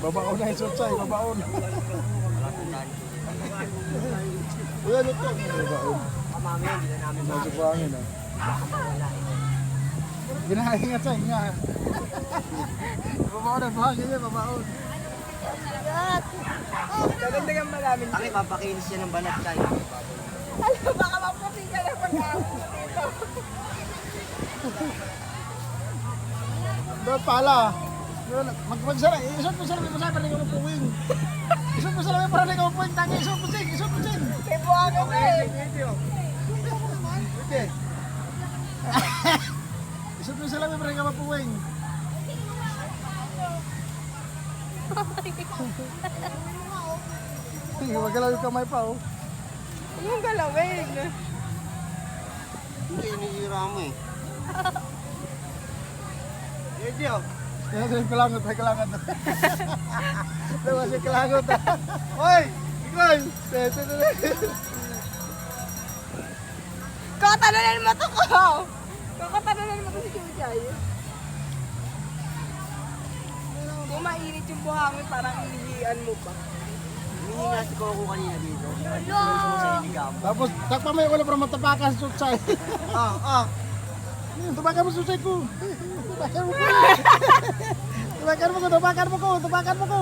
Babaon na yung sutsay, babaon. Uy, ano to? Babaon. Mami, hindi na namin Medyo buhangin ah. Ginahingat sa nga. Babaon na, buhangin niya, babaon. Dagdagan ba namin? Ang ipapakinis siya ng balat kayo. Alam, baka maputi ka na pag-aapos dito. Doon pala. Magpagsara, isot mo sila, may masaya para rin ako puwing. Isot mo sila, may para rin ako puwing. Tangi, isot mo sing, isot mo sing. May buwaga na eh. Pwede. Isot mo sila, may para rin ako puwing. Magalaw yung kamay pa oh. Huwag mong galawin. Hindi, inihira mo eh. Medyo. Yan yung kalangot, may kalangot. Diba siya kalangot ah. Hoy! Ikaw! Kakatalunan mo to ko. Kakatalunan mo to si Chuchay. Kung mainit yung buhangin, parang inihian mo pa. Humingi nga si Coco kanina dito. Gusto mo sa iligam. Tapos, takpa mo yung ulo para matapakan sa sutsay. Tapakan mo sa sutsay ko. Tapakan mo ko. Tapakan mo ko, tapakan mo ko, tapakan mo ko.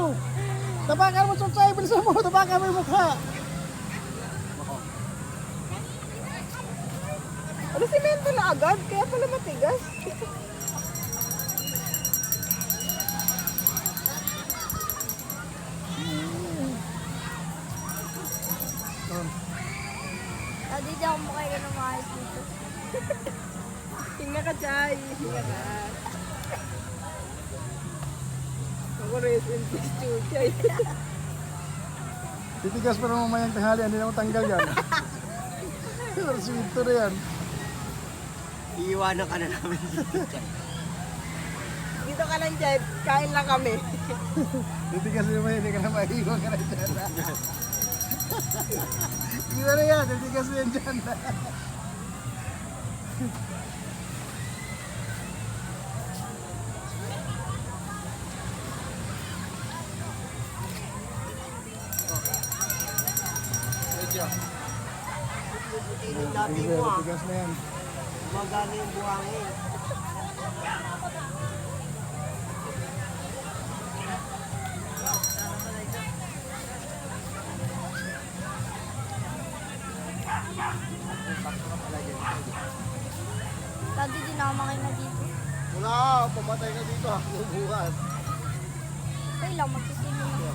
Tapakan mo sa sutsay, bilisan mo, tapakan mo yung mukha. Ano, simento na agad? Kaya pala matigas. Hindi ako makaya ng maayos dito. Tingnan ka, Chay. Tingnan ka. Ako rest in peace, Chuchay. Titigas pa naman mamayang tanghali, hindi naman tanggal yan. Pero simento na yan. Iiwanan ka na namin dito. Dito ka lang, Chay. Kain lang kami. Titigas naman, hindi ka na maiiwan ka na dyan. Iwan na yan, titigas na yan dyan. Buti ng dati Sige, mo ah. titigas na yan. Gumagana yung buhangin. Dati din ako makina dito. Wala, pamatay ka dito hanggang bukas. Kaya lang, magsisino na.